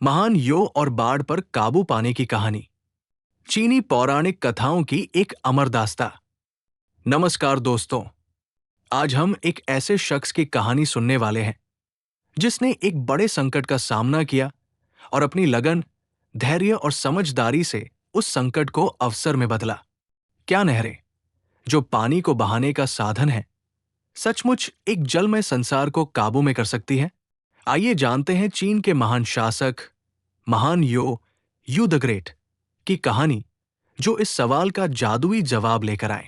महान यो और बाढ़ पर काबू पाने की कहानी। चीनी पौराणिक कथाओं की एक अमर दास्तां। नमस्कार दोस्तों, आज हम एक ऐसे शख्स की कहानी सुनने वाले हैं जिसने एक बड़े संकट का सामना किया और अपनी लगन, धैर्य और समझदारी से उस संकट को अवसर में बदला। क्या नहरें, जो पानी को बहाने का साधन है, सचमुच एक जलमय संसार को काबू में कर सकती हैं? आइए जानते हैं चीन के महान शासक, महान यू द ग्रेट की कहानी, जो इस सवाल का जादुई जवाब लेकर आए।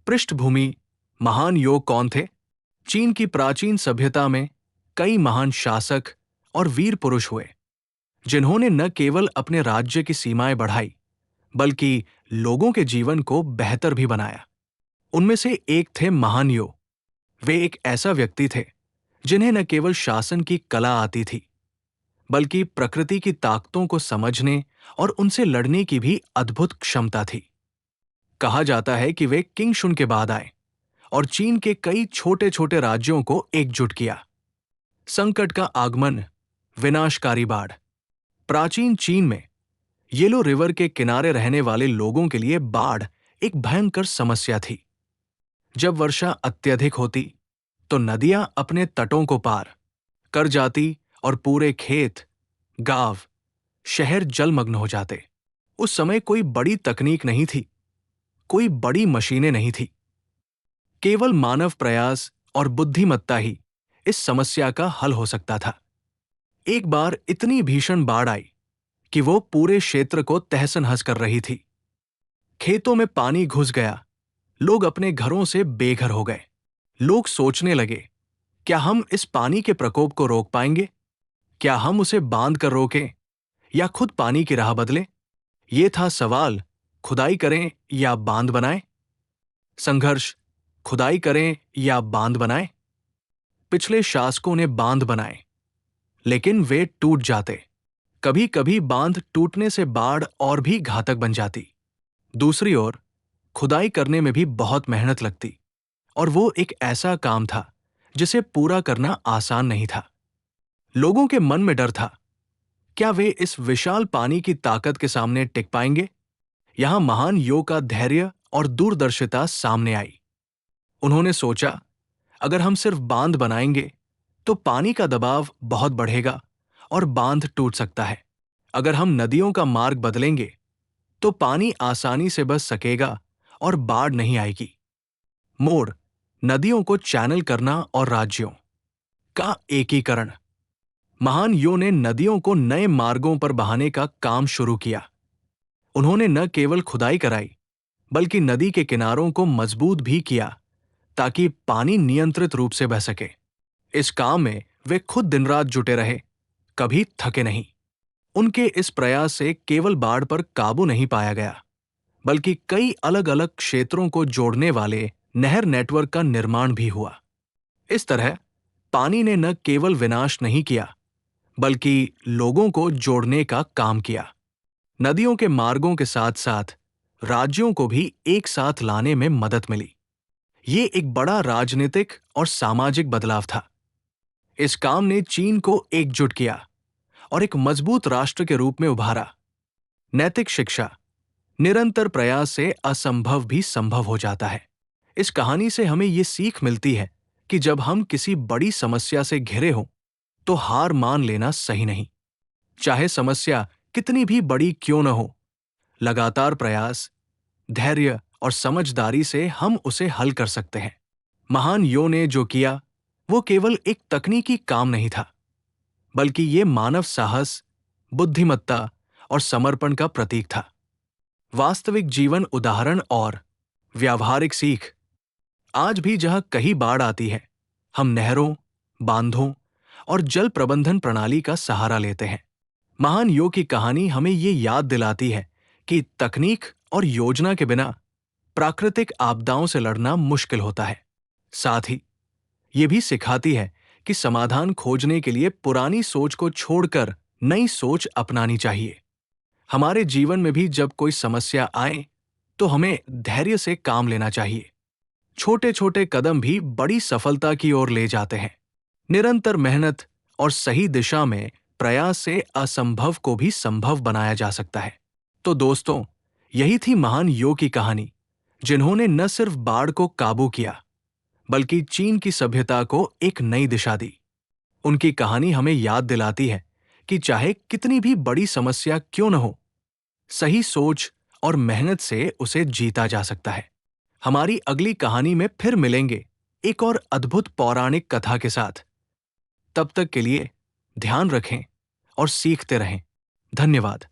पृष्ठभूमि: महान यो कौन थे? चीन की प्राचीन सभ्यता में कई महान शासक और वीर पुरुष हुए, जिन्होंने न केवल अपने राज्य की सीमाएं बढ़ाई, बल्कि लोगों के जीवन को बेहतर भी बनाया। उनमें से एक थे महान यो। वे एक ऐसा व्यक्ति थे जिन्हें न केवल शासन की कला आती थी, बल्कि प्रकृति की ताकतों को समझने और उनसे लड़ने की भी अद्भुत क्षमता थी। कहा जाता है कि वे किंग शुन के बाद आए और चीन के कई छोटे छोटे राज्यों को एकजुट किया। संकट का आगमन, विनाशकारी बाढ़। प्राचीन चीन में येलो रिवर के किनारे रहने वाले लोगों के लिए बाढ़ एक भयंकर समस्या थी। जब वर्षा अत्यधिक होती तो नदियां अपने तटों को पार कर जाती और पूरे खेत, गांव, शहर जलमग्न हो जाते। उस समय कोई बड़ी तकनीक नहीं थी, कोई बड़ी मशीनें नहीं थी। केवल मानव प्रयास और बुद्धिमत्ता ही इस समस्या का हल हो सकता था। एक बार इतनी भीषण बाढ़ आई कि वो पूरे क्षेत्र को तहस-नहस कर रही थी। खेतों में पानी घुस गया, लोग अपने घरों से बेघर हो गए। लोग सोचने लगे, क्या हम इस पानी के प्रकोप को रोक पाएंगे? क्या हम उसे बांध कर रोकें या खुद पानी की राह बदलें? ये था सवाल। खुदाई करें या बांध बनाएं? संघर्ष, खुदाई करें या बांध बनाएं? पिछले शासकों ने बांध बनाए, लेकिन वे टूट जाते। कभी कभी बांध टूटने से बाढ़ और भी घातक बन जाती। दूसरी ओर खुदाई करने में भी बहुत मेहनत लगती, और वो एक ऐसा काम था जिसे पूरा करना आसान नहीं था। लोगों के मन में डर था, क्या वे इस विशाल पानी की ताकत के सामने टिक पाएंगे? यहां महान यो का धैर्य और दूरदर्शिता सामने आई। उन्होंने सोचा, अगर हम सिर्फ बांध बनाएंगे तो पानी का दबाव बहुत बढ़ेगा और बांध टूट सकता है। अगर हम नदियों का मार्ग बदलेंगे तो पानी आसानी से बच सकेगा और बाढ़ नहीं आएगी। मोड़: नदियों को चैनल करना और राज्यों का एकीकरण। महान यो ने नदियों को नए मार्गों पर बहाने का काम शुरू किया। उन्होंने न केवल खुदाई कराई, बल्कि नदी के किनारों को मजबूत भी किया ताकि पानी नियंत्रित रूप से बह सके। इस काम में वे खुद दिन रात जुटे रहे, कभी थके नहीं। उनके इस प्रयास से केवल बाढ़ पर काबू नहीं पाया गया, बल्कि कई अलग अलग क्षेत्रों को जोड़ने वाले नहर नेटवर्क का निर्माण भी हुआ। इस तरह पानी ने न केवल विनाश नहीं किया, बल्कि लोगों को जोड़ने का काम किया। नदियों के मार्गों के साथ साथ राज्यों को भी एक साथ लाने में मदद मिली। ये एक बड़ा राजनीतिक और सामाजिक बदलाव था। इस काम ने चीन को एकजुट किया और एक मजबूत राष्ट्र के रूप में उभारा। नैतिक शिक्षा: निरंतर प्रयास से असंभव भी संभव हो जाता है। इस कहानी से हमें ये सीख मिलती है कि जब हम किसी बड़ी समस्या से घिरे हों तो हार मान लेना सही नहीं। चाहे समस्या कितनी भी बड़ी क्यों न हो, लगातार प्रयास, धैर्य और समझदारी से हम उसे हल कर सकते हैं। महान यो ने जो किया वो केवल एक तकनीकी काम नहीं था, बल्कि ये मानव साहस, बुद्धिमत्ता और समर्पण का प्रतीक था। वास्तविक जीवन उदाहरण और व्यावहारिक सीख: आज भी जहां कहीं बाढ़ आती है, हम नहरों, बांधों और जल प्रबंधन प्रणाली का सहारा लेते हैं। महान यो की कहानी हमें ये याद दिलाती है कि तकनीक और योजना के बिना प्राकृतिक आपदाओं से लड़ना मुश्किल होता है। साथ ही ये भी सिखाती है कि समाधान खोजने के लिए पुरानी सोच को छोड़कर नई सोच अपनानी चाहिए। हमारे जीवन में भी जब कोई समस्या आए तो हमें धैर्य से काम लेना चाहिए। छोटे छोटे कदम भी बड़ी सफलता की ओर ले जाते हैं। निरंतर मेहनत और सही दिशा में प्रयास से असंभव को भी संभव बनाया जा सकता है। तो दोस्तों, यही थी महान यो की कहानी, जिन्होंने न सिर्फ बाढ़ को काबू किया, बल्कि चीन की सभ्यता को एक नई दिशा दी। उनकी कहानी हमें याद दिलाती है कि चाहे कितनी भी बड़ी समस्या क्यों न हो, सही सोच और मेहनत से उसे जीता जा सकता है। हमारी अगली कहानी में फिर मिलेंगे एक और अद्भुत पौराणिक कथा के साथ। तब तक के लिए ध्यान रखें और सीखते रहें। धन्यवाद।